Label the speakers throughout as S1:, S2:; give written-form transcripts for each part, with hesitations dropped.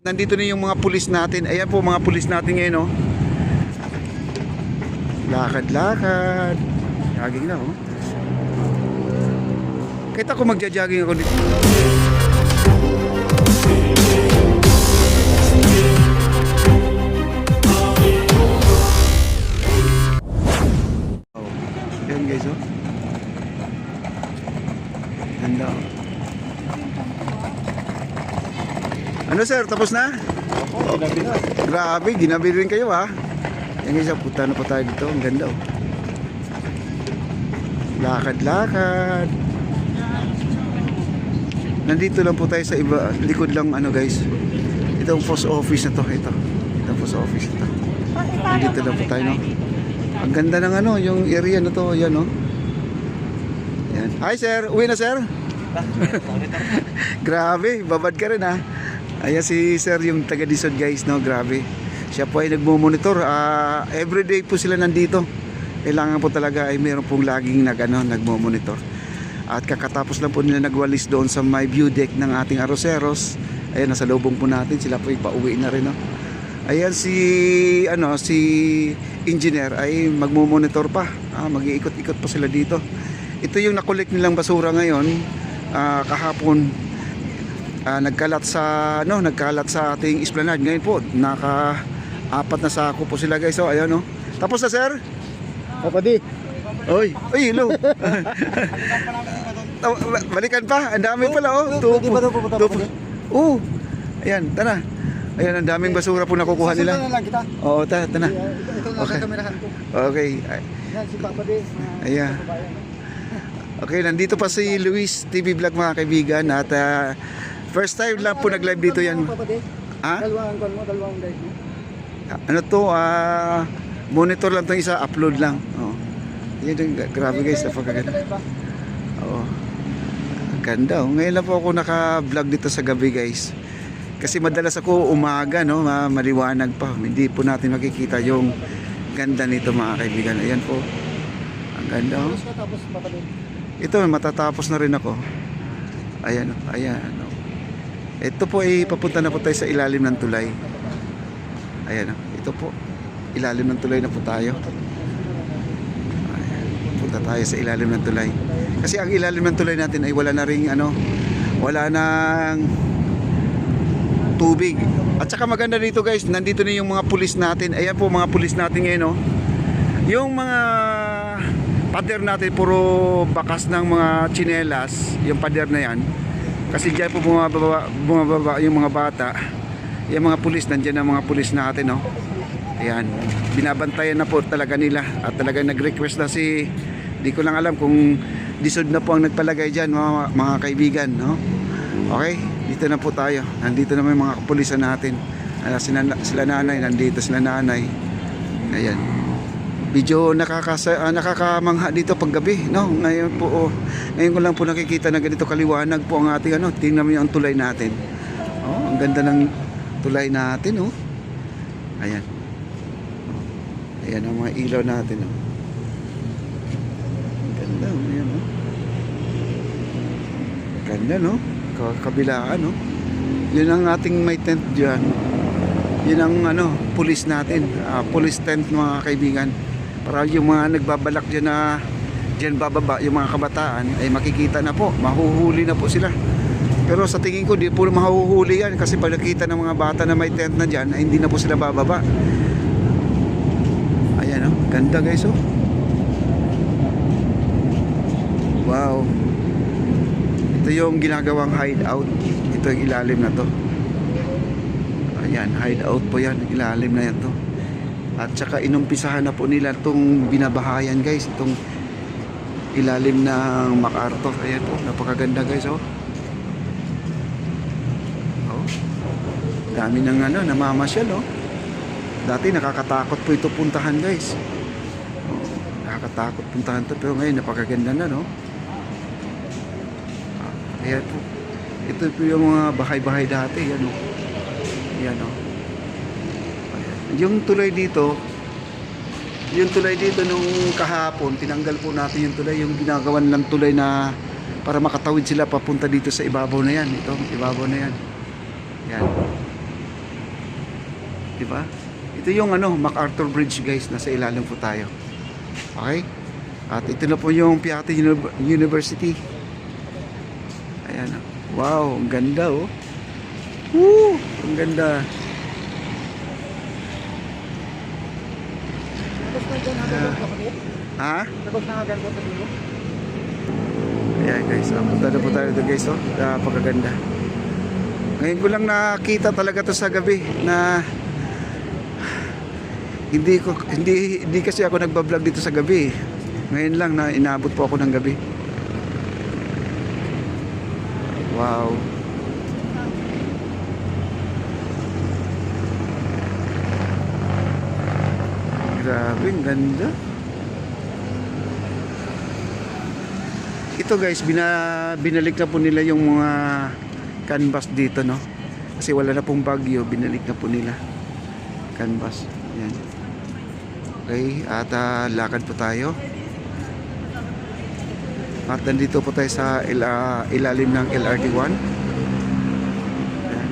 S1: Nandito na yung mga pulis natin. Ayan po mga pulis natin ngayon, oh. Lakad-lakad. Jogging na, oh. Kita ko magja-jogging ako dito. Oh. Ayan guys, oh. Ganda, oh. Ano sir, tapos na?
S2: Opo, ginabi na.
S1: Grabe, ginabi rin kayo ha. Yan guys, punta na po tayo dito. Ang ganda, oh. Lakad-lakad. Nandito lang po tayo sa iba, likod lang ano guys. Itong post office na to, ito. Itong post office na to. Nandito lang po tayo, no. Ang ganda ng ano, yung area na to, yan, no. Yan. Hi sir, uwi na sir? Grabe, babad ka rin ha. Ayan si sir yung taga Dizon guys, no, grabe. Siya po ay nagmo-monitor. Everyday po sila nandito. Kailangan po talaga ay meron pong laging nagmo-monitor. At kakatapos lang po nila nagwalis doon sa may view deck ng ating Arroceros. Ayan, nasa lubong po natin. Sila po ay pauwi na rin, no. Ayan si engineer ay magmo-monitor pa. Mag-iikot-ikot pa sila dito. Ito yung nakolekt nilang basura ngayon. Kahapon nagkalat sa ating esplanade. Ngayon po naka-4 na sako po sila guys. So ayan, no. Tapos na sir?
S2: Kapadi.
S1: Oy, hello. Balikan pa. Ang dami pala, oh.
S2: Pwede ba daw pupunta pa din?
S1: Oo. Ayan, tana. Ayan, ang daming basura po nakukuha nila.
S2: Susunod na lang kita.
S1: Oo, tana.
S2: Ito na
S1: Okay.
S2: sa kamerahan ko.
S1: Okay.
S2: Yan si Papa D.
S1: Ayan. Okay, nandito pa si Luis TV Vlog mga kaibigan. At first time lang po nag-live dito yan.
S2: Papa D.
S1: Ha?
S2: Dalawang live mo.
S1: Ano to? Monitor lang itong isa, upload lang. Oh. Yan yung grabe guys, napakaganda. Oo. Ang ganda, oh. Ngayon lang po ako naka-vlog dito sa gabi guys. Kasi madalas ako umaga, no, maliwanag pa. Hindi po natin makikita yung ganda nito mga kaibigan. Ayan po. Ang ganda, oh.
S2: Tapos Papa D.
S1: Ito, matatapos na rin ako. Ayan, oh. Ayan, oh. Ito po ay papunta na po tayo sa ilalim ng tulay. Ayan, oh. Ito po. Ilalim ng tulay na po tayo. Ayan, punta tayo sa ilalim ng tulay. Kasi ang ilalim ng tulay natin ay wala na ring wala nang tubig. At saka maganda dito guys, nandito na yung mga pulis natin. Ayan po mga pulis natin ngayon, no. Yung mga pader natin puro bakas ng mga tsinelas, yung pader na yan. Kasi diyan po bumababa yung mga bata. Yung mga pulis, nandiyan ang mga pulis natin, no. Ayan, binabantayan na po talaga nila. At talagang nag-request na di ko lang alam kung Dizon na po ang nagpalagay dyan mga kaibigan, no? Okay, dito na po tayo. Nandito naman yung mga kapulisan natin. Sila nanay, nandito sila nanay. Ayan. Medyo nakakamangha dito paggabi, no? Ngayon po, ngayon ko lang po nakikita na ganito kaliwanag po ang ating tingnan mo yung tulay natin. Oh, ang ganda ng tulay natin, oh. Ayan. Ayan ang mga ilaw natin, oh. Ganda, oh. Ayan, oh. Ganda, no? Kabilaan, no? Yun ang ating may tent dyan. Yun ang police natin. Police tent mga kaibigan. Para yung mga nagbabalak dyan na dyan bababa, yung mga kabataan ay makikita na po. Mahuhuli na po sila. Pero sa tingin ko, di po mahuhuli yan. Kasi pag nakita ng mga bata na may tent na dyan, ay hindi na po sila bababa. Ayan, oh. Ganda guys, oh. Wow. Ito yung ginagawang hideout. Ito yung ilalim na to. Ayan, hideout po yan. Ilalim na yan to. At saka inumpisahan na po nila itong binabahayan guys. Itong ilalim ng MacArthur. Ayan po, napakaganda guys, oh. Oh. Dami ng namamasyal, oh. Dati nakakatakot po ito puntahan guys. Oh, nakakatakot puntahan to, pero ngayon napakaganda na, no. Ayan po. Ito po yung mga bahay-bahay dati. Yan, oh. Yan, oh. Ayan. Yung tulay dito nung kahapon, tinanggal po natin yung tulay, yung ginagawan lang tulay na para makatawid sila papunta dito sa ibabaw na yan. Ito, ibabaw na yan. Yan. Di ba? Ito yung MacArthur Bridge guys, nasa ilalim po tayo. Okay? At ito na po yung Piatti University. Ayan. Wow, ang ganda oh. Woo! Ang ganda.
S2: Tapos na dyan hanggang doon kapatid.
S1: Ha?
S2: Tapos na hanggang doon kapatid.
S1: Ayan guys, punta na po tayo dito guys oh. Napakaganda. Ngayon ko lang nakita talaga to sa gabi na hindi kasi ako nagba-vlog dito sa gabi. Ngayon lang na inabot po ako ng gabi. Wow. Grabe, ang ganda. Ito guys, binalik na po nila yung mga canvas dito, no? Kasi wala na pong bagyo, binalik na po nila canvas. Yan. Okay, at lakad po tayo. At nandito po tayo sa ilalim ng LRT1. Yan.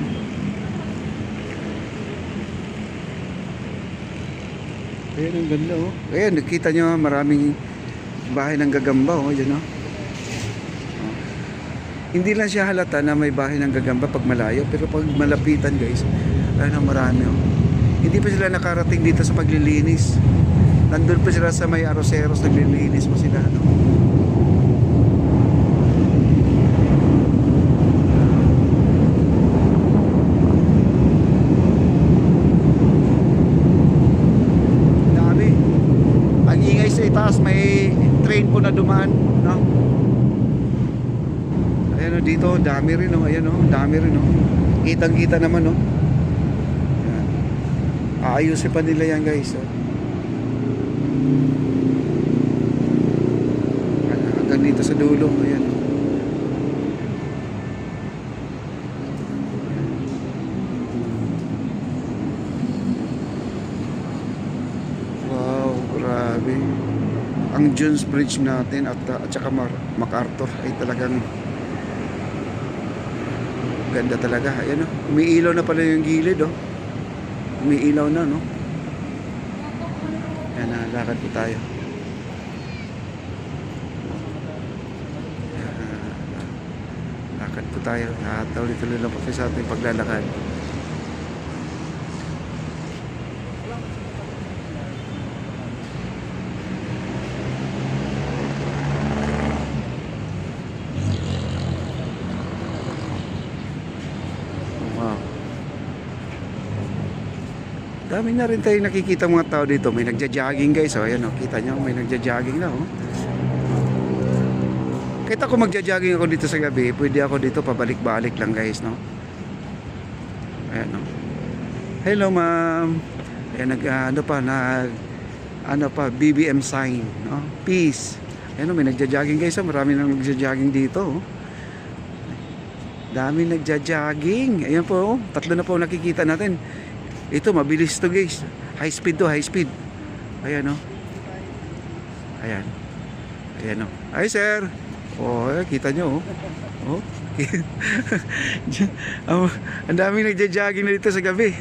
S1: Ayan, ang ganda oh. Ayan, nakita nyo maraming bahay ng gagamba oh. Yan oh. Hindi lang siya halata na may bahay ng gagamba pag malayo, pero pag malapitan guys, marami oh. Hindi pa sila nakarating dito sa paglilinis. Nandun pa sila sa may Aroseros, naglilinis pa sila no? Dami. Ang ingay sa itaas, may train po na dumaan no? Ayan o, dito, dami rin o. Ayan o, dami rin o. Kitang-kita naman o. Ayan. Aayusin pa nila yan guys o. Hanggang dito sa dulo. Ayan o. Wow, grabe. Ang Jones Bridge natin at saka MacArthur ay talagang ganda talaga. Ayan o. Umiilaw na pala yung gilid o. Umiilaw na no. Ayan na, lakad po tayo. Lakad po tayo. Tuloy-tuloy lang po sa ating paglalakad. Wow. Dami na rin tayong nakikita mga tao dito. May nagja-jogging guys. Oh, ayan oh, kita nyo, may nagja-jogging na oh. Kahit ako magja-jogging ako dito sa gabi, pwede ako dito pabalik-balik lang guys, no? Ayan oh. Hello ma'am. Ayan BBM sign, no? Peace. Ayan oh, may nagja-jogging guys. Oh. Marami nang nagja-jogging dito oh. Dami nagja-jogging. Ayan po, oh. Tatlo na po nakikita natin. Ito, mabilis to guys. High speed to, high speed. Ayan, oh. Ayan. Ayan, oh. Hi, sir. Oh, kita nyo, oh. Oh. Ang daming nagja-jogging na dito sa gabi.